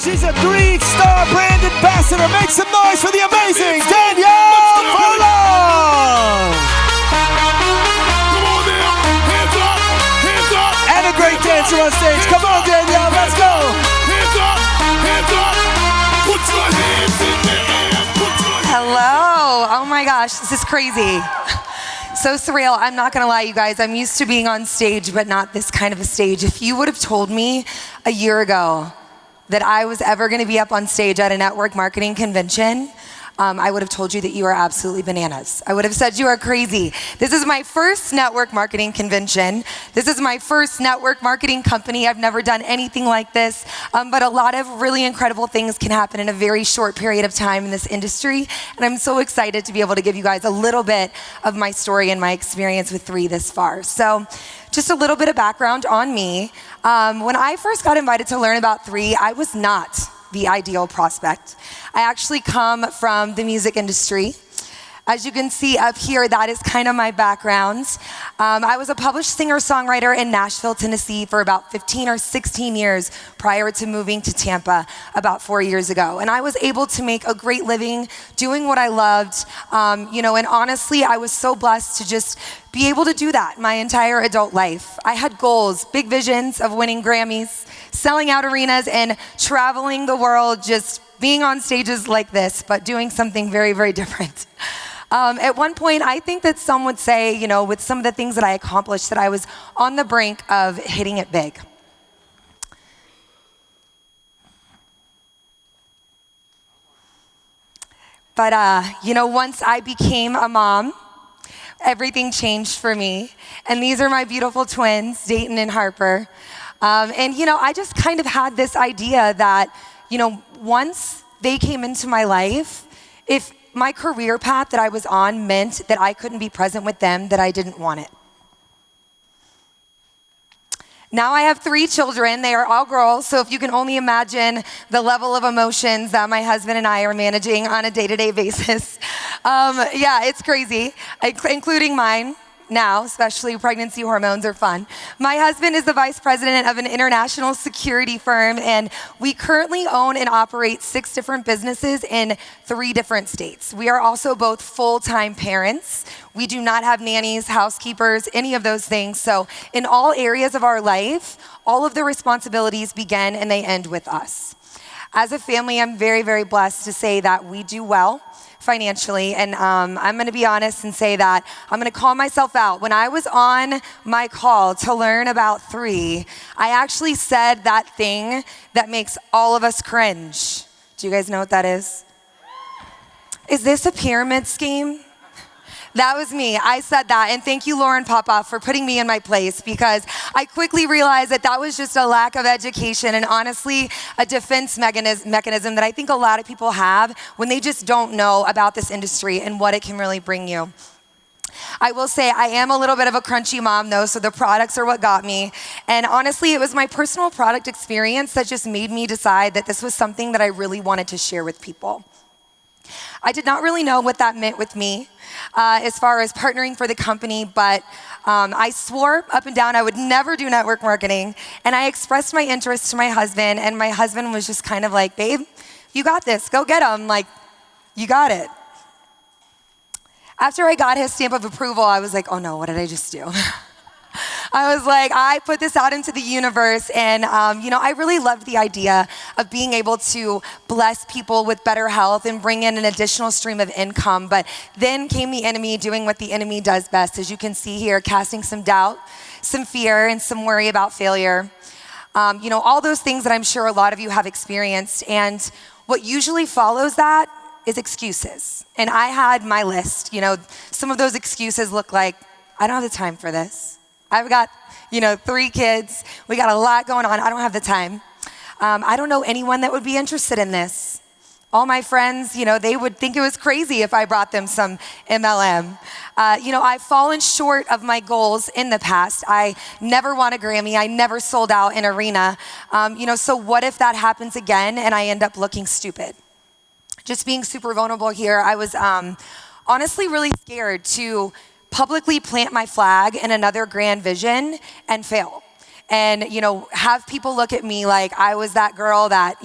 She's a 3-star brand ambassador. Make some noise for the amazing Danielle Furlong. Come on now, hands up, hands up. And a great dancer on stage. Come on, Danielle, let's go. Hands up, hands up. Put your hands in the air. Hello. Oh my gosh, this is crazy. So surreal. I'm not gonna lie, you guys. I'm used to being on stage, but not this kind of a stage. If you would have told me a year ago that I was ever gonna be up on stage at a network marketing convention, I would have told you that you are absolutely bananas. I would have said you are crazy. This is my first network marketing convention. This is my first network marketing company. I've never done anything like this, but a lot of really incredible things can happen in a very short period of time in this industry, and I'm so excited to be able to give you guys a little bit of my story and my experience with 3 this far. So, just a little bit of background on me. When I first got invited to learn about 3, I was not the ideal prospect. I actually come from the music industry. As you can see up here, that is kind of my background. I was a published singer-songwriter in Nashville, Tennessee for about 15 or 16 years prior to moving to Tampa about 4 years ago. And I was able to make a great living doing what I loved, and honestly, I was so blessed to just be able to do that my entire adult life. I had goals, big visions of winning Grammys, selling out arenas, and traveling the world, just being on stages like this, but doing something very, very different. At one point, I think that some would say, with some of the things that I accomplished, that I was on the brink of hitting it big. But, once I became a mom, everything changed for me. And these are my beautiful twins, Dayton and Harper. I just kind of had this idea that, once they came into my life, if my career path that I was on meant that I couldn't be present with them, that I didn't want it. Now I have 3 children. They are all girls, so if you can only imagine the level of emotions that my husband and I are managing on a day-to-day basis. It's crazy, including mine. Now, especially pregnancy hormones are fun. My husband is the vice president of an international security firm, and we currently own and operate 6 different businesses in 3 different states. We are also both full-time parents. We do not have nannies, housekeepers, any of those things. So in all areas of our life, all of the responsibilities begin and they end with us. As a family, I'm very, very blessed to say that we do well financially, and I'm gonna be honest and say that I'm gonna call myself out. When I was on my call to learn about 3, I actually said that thing that makes all of us cringe. Do you guys know what that is? Is this a pyramid scheme? That was me. I said that, and thank you, Lauren Popoff, for putting me in my place, because I quickly realized that that was just a lack of education and honestly a defense mechanism that I think a lot of people have when they just don't know about this industry and what it can really bring you. I will say I am a little bit of a crunchy mom though, so the products are what got me. And honestly, it was my personal product experience that just made me decide that this was something that I really wanted to share with people. I did not really know what that meant with me as far as partnering for the company, but I swore up and down I would never do network marketing, and I expressed my interest to my husband, and my husband was just kind of like, babe, you got this, go get him, like, you got it. After I got his stamp of approval, I was like, oh no, what did I just do? I was like, I put this out into the universe, and I really loved the idea of being able to bless people with better health and bring in an additional stream of income. But then came the enemy doing what the enemy does best, as you can see here, casting some doubt, some fear, and some worry about failure. All those things that I'm sure a lot of you have experienced. And what usually follows that is excuses. And I had my list. Some of those excuses look like, I don't have the time for this. I've got, 3 kids. We got a lot going on. I don't have the time. I don't know anyone that would be interested in this. All my friends, they would think it was crazy if I brought them some MLM. I've fallen short of my goals in the past. I never won a Grammy. I never sold out an arena. So what if that happens again and I end up looking stupid? Just being super vulnerable here, I was honestly really scared to publicly plant my flag in another grand vision and fail. and, have people look at me like I was that girl that,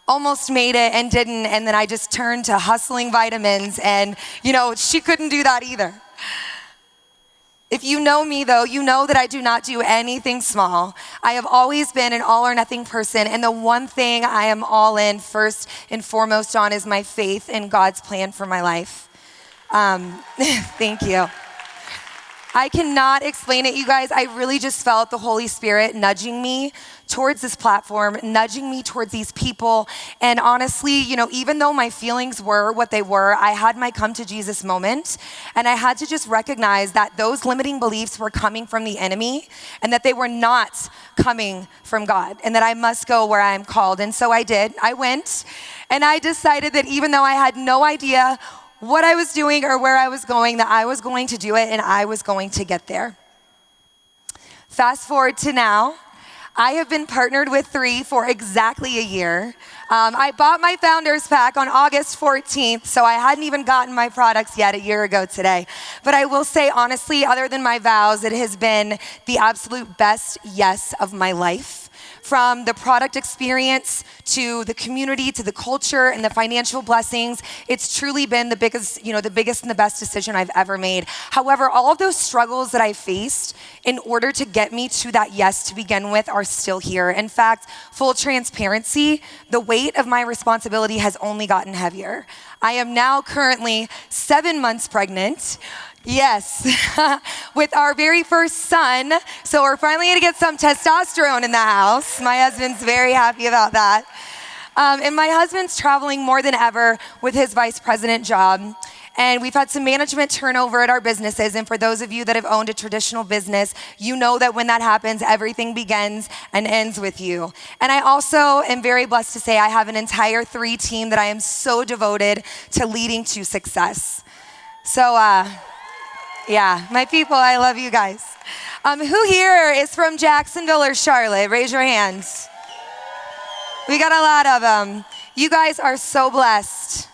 almost made it and didn't, and then I just turned to hustling vitamins, and, she couldn't do that either. If you know me, though, you know that I do not do anything small. I have always been an all or nothing person, and the one thing I am all in first and foremost on is my faith in God's plan for my life. Thank you. I cannot explain it, you guys. I really just felt the Holy Spirit nudging me towards this platform, nudging me towards these people. And honestly, even though my feelings were what they were, I had my come to Jesus moment. And I had to just recognize that those limiting beliefs were coming from the enemy and that they were not coming from God, and that I must go where I am called. And so I did. I went, and I decided that even though I had no idea what I was doing or where I was going, that I was going to do it and I was going to get there. Fast forward to now, I have been partnered with 3 for exactly a year. I bought my founders pack on August 14th, so I hadn't even gotten my products yet a year ago today. But I will say honestly, other than my vows, it has been the absolute best yes of my life. From the product experience to the community to the culture and the financial blessings, it's truly been the biggest and the best decision I've ever made. However, all of those struggles that I faced in order to get me to that yes to begin with are still here. In fact, full transparency, the weight of my responsibility has only gotten heavier. I am now currently 7 months pregnant. Yes, with our very first son. So we're finally gonna get some testosterone in the house. My husband's very happy about that. And my husband's traveling more than ever with his vice president job. And we've had some management turnover at our businesses. And for those of you that have owned a traditional business, you know that when that happens, everything begins and ends with you. And I also am very blessed to say I have an entire 3 team that I am so devoted to leading to success. So, yeah, my people, I love you guys. Who here is from Jacksonville or Charlotte? Raise your hands. We got a lot of them. You guys are so blessed.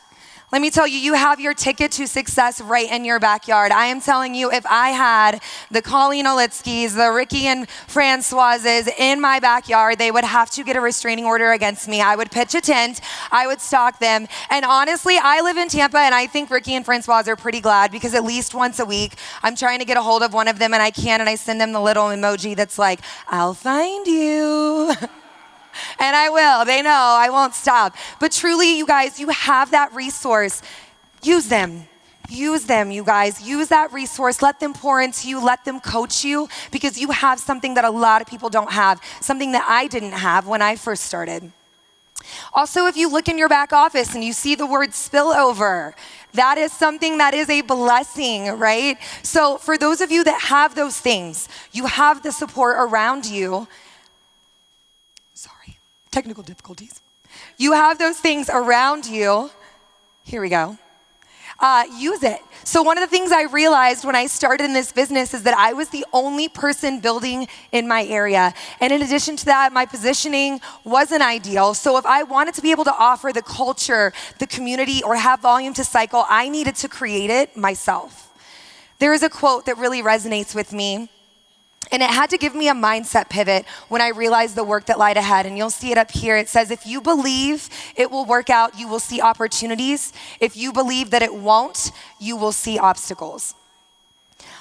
Let me tell you, you have your ticket to success right in your backyard. I am telling you, if I had the Colleen Olitzkis, the Ricky and Francoises in my backyard, they would have to get a restraining order against me. I would pitch a tent, I would stalk them. And honestly, I live in Tampa, and I think Ricky and Francoise are pretty glad because at least once a week, I'm trying to get a hold of one of them, and I can, and I send them the little emoji that's like, I'll find you. And I will. They know I won't stop. But truly, you guys, you have that resource. Use them. Use them, you guys. Use that resource. Let them pour into you. Let them coach you, because you have something that a lot of people don't have, something that I didn't have when I first started. Also, if you look in your back office and you see the word spillover, that is something that is a blessing, right? So for those of you that have those things, you have the support around you. Technical difficulties. You have those things around you. Here we go. Use it. So one of the things I realized when I started in this business is that I was the only person building in my area. And in addition to that, my positioning wasn't ideal. So if I wanted to be able to offer the culture, the community, or have volume to cycle, I needed to create it myself. There is a quote that really resonates with me. And it had to give me a mindset pivot when I realized the work that lied ahead. And you'll see it up here. It says, if you believe it will work out, you will see opportunities. If you believe that it won't, you will see obstacles.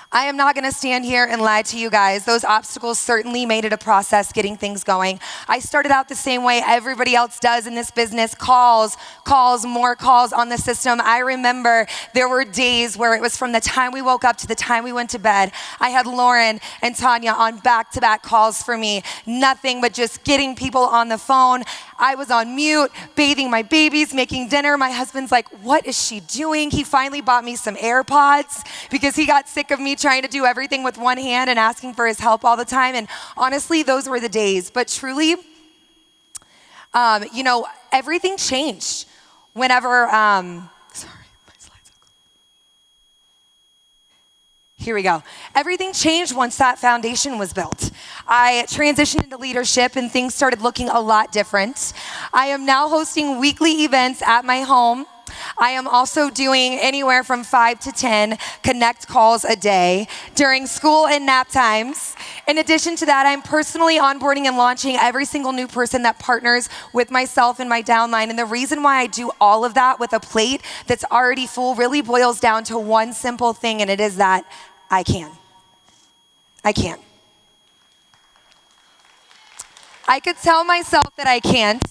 I am not gonna stand here and lie to you guys. Those obstacles certainly made it a process getting things going. I started out the same way everybody else does in this business. Calls, more calls on the system. I remember there were days where it was from the time we woke up to the time we went to bed. I had Lauren and Tanya on back-to-back calls for me. Nothing but just getting people on the phone. I was on mute, bathing my babies, making dinner. My husband's like, what is she doing? He finally bought me some AirPods because he got sick of me trying to do everything with one hand and asking for his help all the time. And honestly, those were the days. But truly, everything changed whenever, Here we go. Everything changed once that foundation was built. I transitioned into leadership and things started looking a lot different. I am now hosting weekly events at my home. I am also doing anywhere from 5 to 10 connect calls a day during school and nap times. In addition to that, I'm personally onboarding and launching every single new person that partners with myself and my downline. And the reason why I do all of that with a plate that's already full really boils down to one simple thing, and it is that I can. I can. I could tell myself that I can't,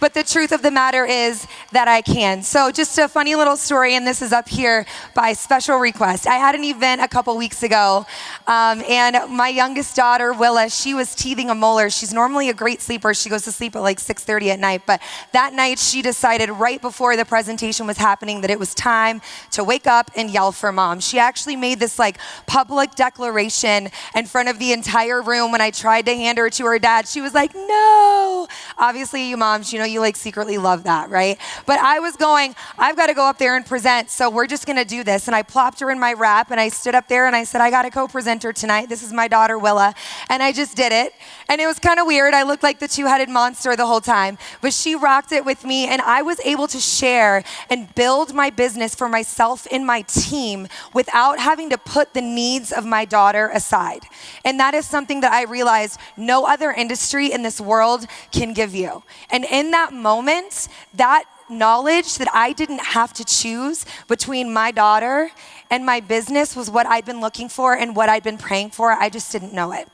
but the truth of the matter is that I can. So just a funny little story, and this is up here by special request. I had an event a couple weeks ago, and my youngest daughter, Willa, she was teething a molar. She's normally a great sleeper. She goes to sleep at like 6:30 at night, but that night she decided right before the presentation was happening that it was time to wake up and yell for mom. She actually made this like public declaration in front of the entire room. When I tried to hand her to her dad, she was like, no. Obviously, you moms, you know, you like secretly love that, right? But I was going, I've got to go up there and present, so we're just going to do this. And I plopped her in my wrap, and I stood up there, and I said, I got a co-presenter tonight. This is my daughter, Willa. And I just did it. And it was kind of weird. I looked like the two-headed monster the whole time. But she rocked it with me, and I was able to share and build my business for myself and my team without having to put the needs of my daughter aside. And that is something that I realized no other industry in this world can give you. And in that moment, that knowledge that I didn't have to choose between my daughter and my business was what I'd been looking for and what I'd been praying for. I just didn't know it.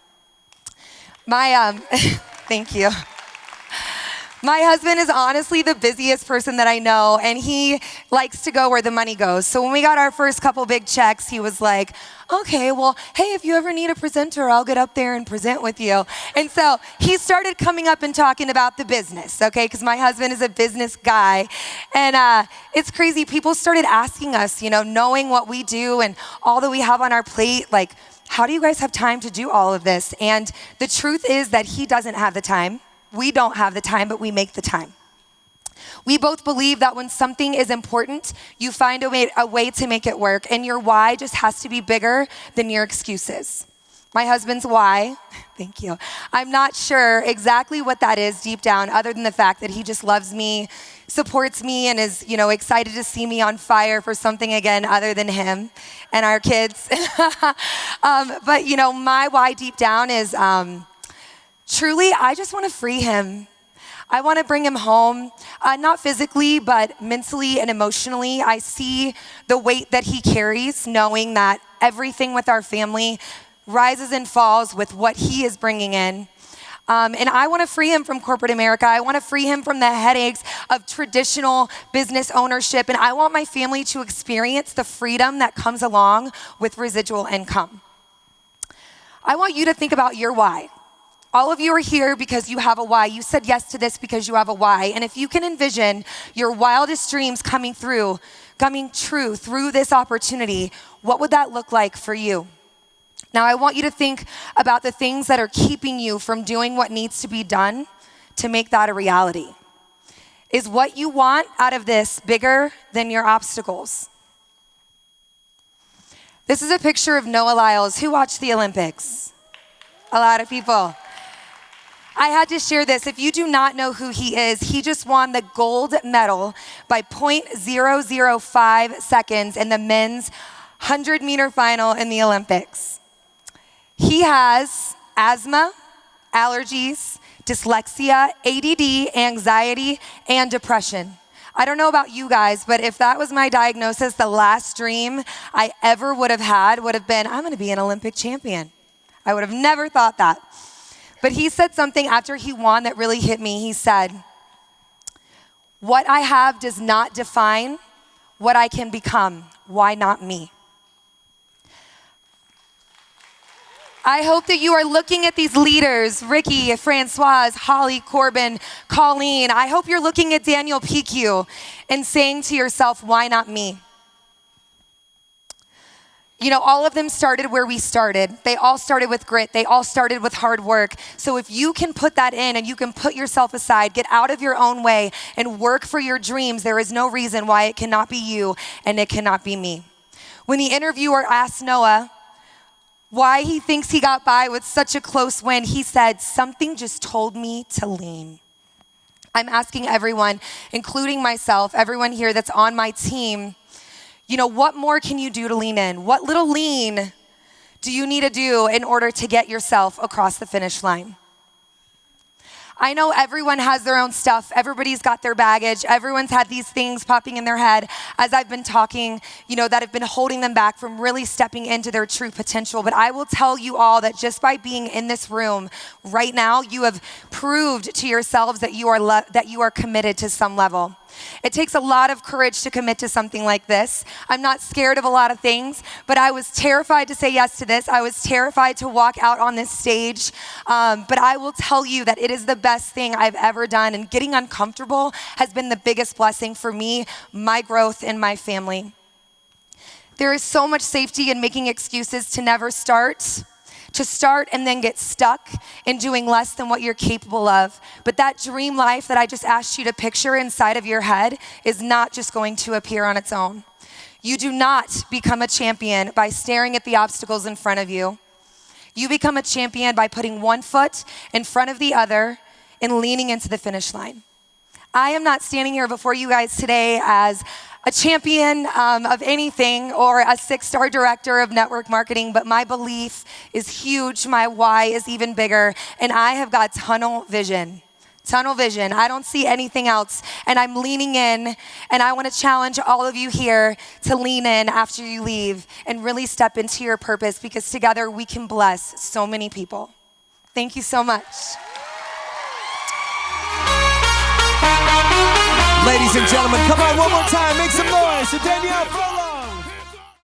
Thank you. My husband is honestly the busiest person that I know, and he likes to go where the money goes. So when we got our first couple big checks, he was like, okay, well, hey, if you ever need a presenter, I'll get up there and present with you. And so he started coming up and talking about the business, okay, because my husband is a business guy. And it's crazy. People started asking us, you know, knowing what we do and all that we have on our plate, like, how do you guys have time to do all of this? And the truth is that he doesn't have the time. We don't have the time, but we make the time. We both believe that when something is important, you find a way to make it work, and your why just has to be bigger than your excuses. My husband's why, thank you, I'm not sure exactly what that is deep down, other than the fact that he just loves me, supports me, and is, you know, excited to see me on fire for something again other than him and our kids. But, you know, my why deep down is truly, I just want to free him. I want to bring him home, not physically, but mentally and emotionally. I see the weight that he carries, knowing that everything with our family rises and falls with what he is bringing in. And I want to free him from corporate America. I want to free him from the headaches of traditional business ownership. And I want my family to experience the freedom that comes along with residual income. I want you to think about your why. All of you are here because you have a why. You said yes to this because you have a why. And if you can envision your wildest dreams coming true through this opportunity, what would that look like for you? Now, I want you to think about the things that are keeping you from doing what needs to be done to make that a reality. Is what you want out of this bigger than your obstacles? This is a picture of Noah Lyles. Who watched the Olympics? A lot of people. I had to share this. If you do not know who he is, he just won the gold medal by 0.005 seconds in the men's 100-meter final in the Olympics. He has asthma, allergies, dyslexia, ADD, anxiety, and depression. I don't know about you guys, but if that was my diagnosis, the last dream I ever would have had would have been, I'm going to be an Olympic champion. I would have never thought that. But he said something after he won that really hit me. He said, what I have does not define what I can become. Why not me? I hope that you are looking at these leaders, Ricky, Francoise, Holly, Corbin, Colleen. I hope you're looking at Daniel PQ and saying to yourself, why not me? You know, all of them started where we started. They all started with grit. They all started with hard work. So if you can put that in and you can put yourself aside, get out of your own way and work for your dreams, there is no reason why it cannot be you and it cannot be me. When the interviewer asked Noah why he thinks he got by with such a close win, he said, something just told me to lean. I'm asking everyone, including myself, everyone here that's on my team, what more can you do to lean in? What little lean do you need to do in order to get yourself across the finish line? I know everyone has their own stuff. Everybody's got their baggage. Everyone's had these things popping in their head as I've been talking, that have been holding them back from really stepping into their true potential. But I will tell you all that just by being in this room right now, you have proved to yourselves that you are committed to some level. It takes a lot of courage to commit to something like this. I'm not scared of a lot of things, but I was terrified to say yes to this. I was terrified to walk out on this stage. But I will tell you that it is the best thing I've ever done. And getting uncomfortable has been the biggest blessing for me, my growth, and my family. There is so much safety in making excuses to never start. To start and then get stuck in doing less than what you're capable of. But that dream life that I just asked you to picture inside of your head is not just going to appear on its own. You do not become a champion by staring at the obstacles in front of you. You become a champion by putting one foot in front of the other and leaning into the finish line. I am not standing here before you guys today as a champion of anything or a 6-star director of network marketing, but my belief is huge. My why is even bigger, and I have got tunnel vision. Tunnel vision. I don't see anything else, and I'm leaning in, and I want to challenge all of you here to lean in after you leave and really step into your purpose, because together we can bless so many people. Thank you so much. Ladies and gentlemen, come on one more time, make some noise for Danielle Furlong.